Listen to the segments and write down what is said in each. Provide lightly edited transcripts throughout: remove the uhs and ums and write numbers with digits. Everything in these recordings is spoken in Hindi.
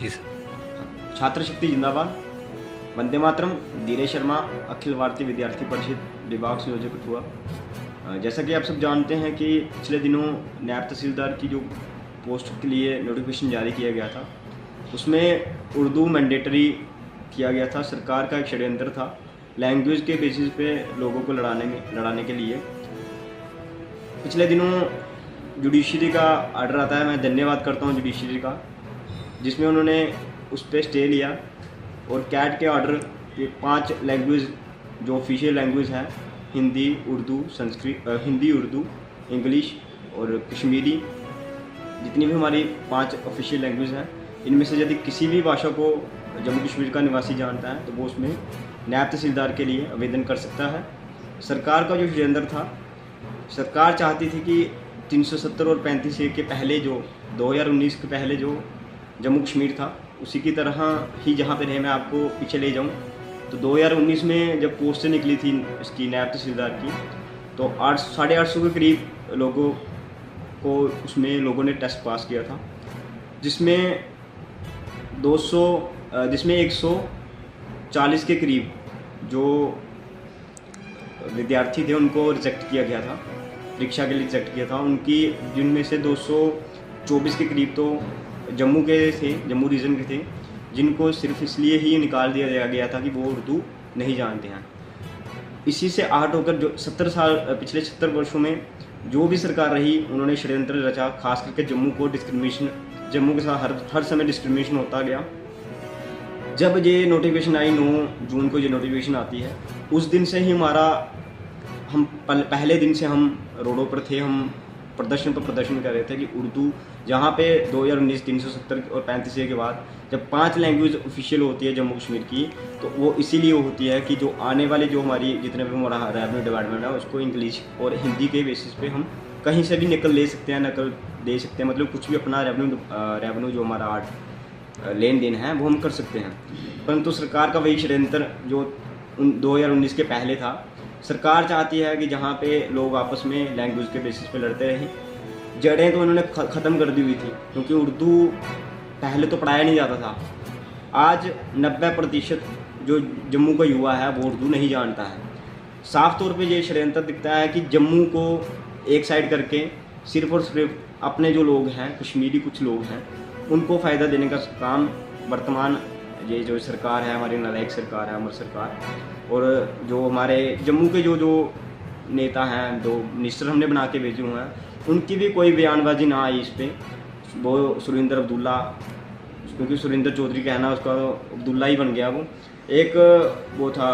जी सर। छात्र शक्ति जिंदाबाद, वंदे मातरम। धीरेश शर्मा, अखिल भारतीय विद्यार्थी परिषद विभाग संयोजक कठुआ। जैसा कि आप सब जानते हैं कि पिछले दिनों नायब तहसीलदार की जो पोस्ट के लिए नोटिफिकेशन जारी किया गया था, उसमें उर्दू मैंडेटरी किया गया था। सरकार का एक षड्यंत्र था लैंग्वेज के बेसिस पे लोगों को लड़ाने के लिए। पिछले दिनों जुडिशरी का आर्डर आता है, मैं धन्यवाद करता हूँ जुडिशरी का, जिसमें उन्होंने उस पर स्टे लिया और कैट के ऑर्डर ये 5 लैंग्वेज जो ऑफिशियल लैंग्वेज है, हिंदी, उर्दू, संस्कृत, हिंदी, उर्दू, इंग्लिश और कश्मीरी, जितनी भी हमारी 5 ऑफिशियल लैंग्वेज हैं, इनमें से यदि किसी भी भाषा को जम्मू कश्मीर का निवासी जानता है तो वो उसमें नायब तहसीलदार के लिए आवेदन कर सकता है। सरकार का जो षड्यंत्र था, सरकार चाहती थी कि 370 और 35A के पहले जो 2019 के पहले जो जम्मू कश्मीर था उसी की तरह ही जहाँ पे रहे। मैं आपको पीछे ले जाऊँ तो 2019 में जब पोस्ट निकली थी इसकी नायब तहसीलदार की, तो 850 के करीब लोगों को उसमें लोगों ने टेस्ट पास किया था, जिसमें 140 के करीब जो विद्यार्थी थे उनको रिजेक्ट किया गया था, परीक्षा के लिए रिजेक्ट किया था उनकी, जिनमें से 224 के करीब तो जम्मू के थे, जम्मू रीजन के थे, जिनको सिर्फ इसलिए ही निकाल दिया गया था कि वो उर्दू नहीं जानते हैं। इसी से आहट होकर जो 70 साल पिछले 70 वर्षों में जो भी सरकार रही, उन्होंने षड्यंत्र रचा, खास करके जम्मू को डिस्क्रिमिनेशन, जम्मू के साथ हर समय डिस्क्रिमिनेशन होता गया। जब ये नोटिफिकेशन आई, 9 जून को ये नोटिफिकेशन आती है, उस दिन से ही हम पहले दिन से हम रोडों पर थे, हम प्रदर्शन कर रहे थे कि उर्दू जहाँ पे 2019 370 और 35A के बाद जब 5 लैंग्वेज ऑफिशियल होती है जम्मू कश्मीर की, तो वो इसीलिए होती है कि जो आने वाली जो हमारी जितने भी हमारा रेवेन्यू डिपार्टमेंट है उसको इंग्लिश और हिंदी के बेसिस पे हम कहीं से भी नकल ले सकते हैं, नकल दे सकते हैं, मतलब कुछ भी अपना रेवेन्यू जो हमारा लेन देन है वो हम कर सकते हैं। परंतु सरकार का वही षड्यंत्र जो 2019 के पहले था, सरकार चाहती है कि जहाँ पे लोग आपस में लैंग्वेज के बेसिस पे लड़ते रहें। जड़ें तो उन्होंने ख़त्म कर दी हुई थी, क्योंकि उर्दू पहले तो पढ़ाया नहीं जाता था। आज 90% जो जम्मू का युवा है वो उर्दू नहीं जानता है। साफ तौर पे ये षड्यंत्र दिखता है कि जम्मू को एक साइड करके सिर्फ और सिर्फ अपने जो लोग हैं, कश्मीरी कुछ लोग हैं, उनको फ़ायदा देने का काम वर्तमान ये जो सरकार है, हमारी नालायक सरकार है, अमर सरकार, और जो हमारे जम्मू के जो नेता हैं, जो मिनिस्टर हमने बना के भेजे हुए हैं, उनकी भी कोई बयानबाजी ना आई इस पर। वो सुरिंदर अब्दुल्ला, क्योंकि सुरिंदर चौधरी कहना उसका अब्दुल्ला ही बन गया वो। एक वो था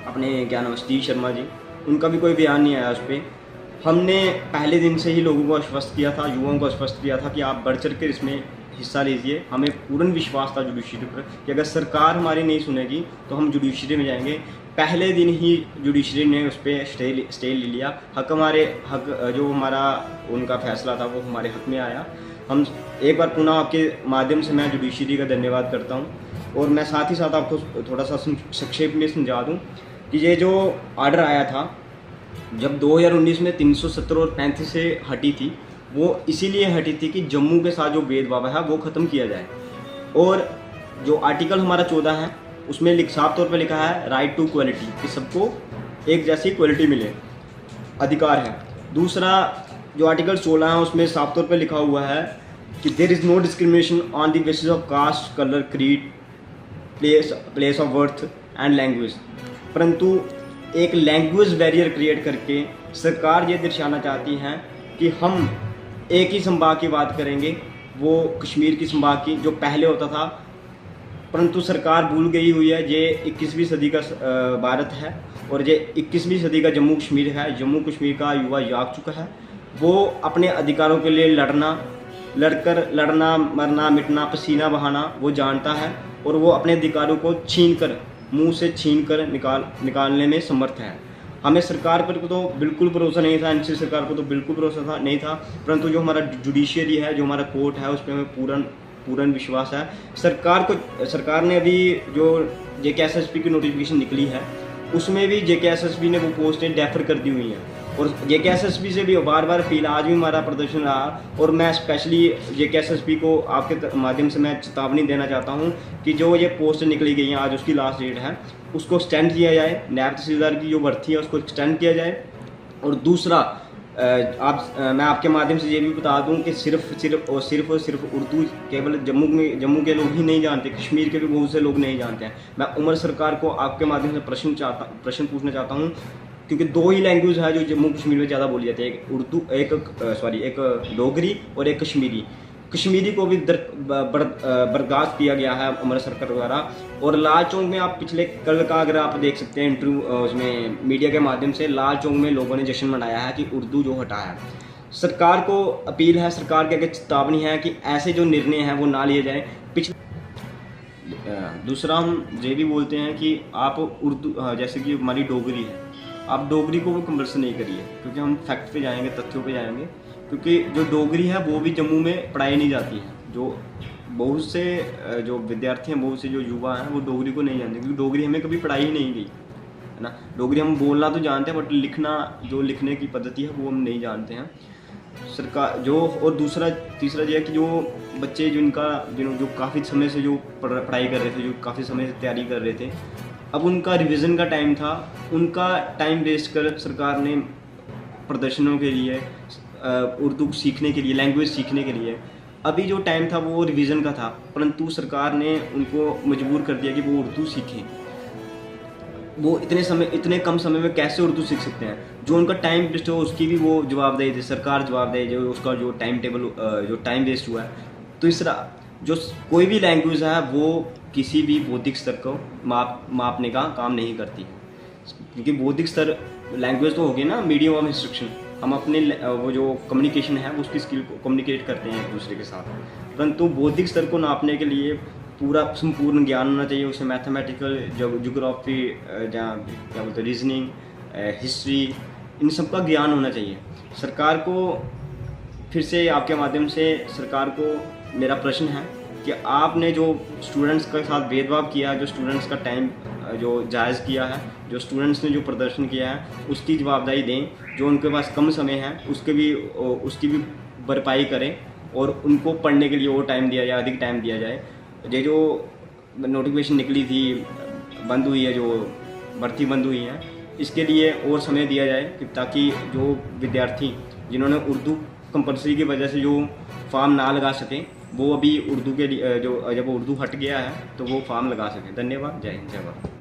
अपने क्या नाम, सतीश शर्मा जी, उनका भी कोई बयान नहीं आया उस पर। हमने पहले दिन से ही लोगों को आश्वस्त किया था, युवाओं को आश्वस्त किया था कि आप बढ़ चढ़ कर इसमें हिस्सा लीजिए। हमें पूर्ण विश्वास था जुडिशरी पर कि अगर सरकार हमारी नहीं सुनेगी तो हम जुडिशरी में जाएंगे। पहले दिन ही जुडिशरी ने उस पर स्टे ले लिया। हक जो हमारा उनका फैसला था वो हमारे हक में आया। हम एक बार पुनः आपके माध्यम से मैं जुडिशरी का धन्यवाद करता हूँ, और मैं साथ ही साथ आपको थोड़ा सा संक्षेप में समझा दूँ कि ये जो आर्डर आया था जब 2019 में 370 और 35 से हटी थी, वो इसीलिए हटी थी कि जम्मू के साथ जो भेदभाव है वो ख़त्म किया जाए। और जो आर्टिकल हमारा 14 है उसमें साफ तौर पे लिखा है राइट टू क्वालिटी, कि सबको एक जैसी क्वालिटी मिले, अधिकार है। दूसरा जो आर्टिकल 16 है उसमें साफ तौर पे लिखा हुआ है कि there is no discrimination on the basis of caste, colour, creed, place of birth and language. परंतु एक लैंग्वेज बैरियर क्रिएट करके सरकार ये दर्शाना चाहती है कि हम एक ही संभाग की बात करेंगे, वो कश्मीर की संभाग की जो पहले होता था। परंतु सरकार भूल गई हुई है ये 21वीं सदी का भारत है, और ये 21वीं सदी का जम्मू कश्मीर है। जम्मू कश्मीर का युवा जाग चुका है, वो अपने अधिकारों के लिए लड़ना मरना मिटना पसीना बहाना वो जानता है, और वो अपने अधिकारों को मुंह से छीन कर निकालने में समर्थ है। हमें सरकार पर तो बिल्कुल भरोसा नहीं था, एनसी सरकार को तो बिल्कुल भरोसा नहीं था, परंतु जो हमारा जुडिशियरी है, जो हमारा कोर्ट है, उस पर हमें पूर्ण विश्वास है। सरकार ने अभी जो JKSSP की नोटिफिकेशन निकली है उसमें भी JKSSP ने वो पोस्टें डेफर कर दी हुई हैं। और JKSSB से भी बार बार अपील, आज भी हमारा प्रदर्शन रहा और मैं स्पेशली JKSSB को आपके माध्यम से मैं चेतावनी देना चाहता हूँ कि जो ये पोस्ट निकली गई है, आज उसकी लास्ट डेट है, उसको एक्सटेंड किया जाए। नायब तहसीलदार की जो भर्ती है उसको एक्सटेंड किया जाए। और दूसरा, मैं आपके माध्यम से ये भी बता दूं कि सिर्फ उर्दू केवल जम्मू के लोग ही नहीं जानते, कश्मीर के भी बहुत से लोग नहीं जानते हैं। मैं उमर सरकार को आपके माध्यम से प्रश्न पूछना चाहता हूं, क्योंकि दो ही लैंग्वेज है जो जम्मू कश्मीर में ज़्यादा बोली जाती है, एक डोगरी और एक कश्मीरी को भी बर्दाश्त किया गया है उमर सरकार द्वारा। और लाल चौक में आप पिछले कल का अगर आप देख सकते हैं इंटरव्यू, उसमें मीडिया के माध्यम से लाल चौक में लोगों ने जश्न मनाया है कि उर्दू जो हटाया है। सरकार को अपील है, सरकार के आगे चेतावनी है कि ऐसे जो निर्णय हैं वो ना लिए जाएँ। दूसरा, हम ये भी बोलते हैं कि आप उर्दू, जैसे कि हमारी डोगरी है, आप डोगरी को भी कंपल्सरी नहीं करिए, क्योंकि हम फैक्ट पे जाएंगे, तथ्यों पे जाएंगे। क्योंकि जो डोगरी है वो भी जम्मू में पढ़ाई नहीं जाती है। जो बहुत से जो विद्यार्थी हैं, बहुत से जो युवा हैं, वो डोगरी को नहीं जानते, क्योंकि डोगरी हमें कभी पढ़ाई ही नहीं गई है ना। डोगरी हम बोलना तो जानते हैं, बट लिखने की पद्धति है वो हम नहीं जानते हैं। सरकार जो, और तीसरा ये है कि जो बच्चे जो काफ़ी समय से जो पढ़ाई कर रहे थे, जो काफ़ी समय से तैयारी कर रहे थे, अब उनका रिवीजन का टाइम था, उनका टाइम वेस्ट कर सरकार ने प्रदर्शनों के लिए, उर्दू सीखने के लिए, लैंग्वेज सीखने के लिए, अभी जो टाइम था वो रिवीजन का था, परंतु सरकार ने उनको मजबूर कर दिया कि वो उर्दू सीखें। वो इतने कम समय में कैसे उर्दू सीख सकते हैं? जो उनका टाइम वेस्ट हो उसकी भी वो जवाबदेही दे, सरकार जवाबदेही, जो उसका जो टाइम टेबल, जो टाइम वेस्ट हुआ है। तो इस तरह जो कोई भी लैंग्वेज है वो किसी भी बौद्धिक स्तर को मापने का काम नहीं करती, क्योंकि बौद्धिक स्तर लैंग्वेज तो होगी ना, मीडियम ऑफ इंस्ट्रक्शन, हम अपने वो जो कम्युनिकेशन है उसकी स्किल को कम्युनिकेट करते हैं एक दूसरे के साथ। परंतु बौद्धिक स्तर को नापने के लिए पूरा संपूर्ण ज्ञान होना चाहिए, उसे मैथमेटिकल, ज्योग्राफी, क्या बोलते हैं, रीजनिंग, हिस्ट्री, इन सब का ज्ञान होना चाहिए। सरकार को फिर से आपके माध्यम से सरकार को मेरा प्रश्न है कि आपने जो स्टूडेंट्स के साथ भेदभाव किया, जो स्टूडेंट्स का टाइम जो जायज़ किया है, जो स्टूडेंट्स ने जो प्रदर्शन किया है उसकी जवाबदारी दें। जो उनके पास कम समय है उसकी भी भरपाई करें और उनको पढ़ने के लिए और टाइम दिया जाए, अधिक टाइम दिया जाए। ये जो नोटिफिकेशन निकली थी, बंद हुई है, जो भर्ती बंद हुई है, इसके लिए और समय दिया जाए ताकि जो विद्यार्थी जिन्होंने उर्दू कंपल्सरी की वजह से जो फॉर्म ना लगा सकें, वो अभी उर्दू के लिए जब उर्दू हट गया है तो वो फॉर्म लगा सकें। धन्यवाद। जय हिंद, जय भारत।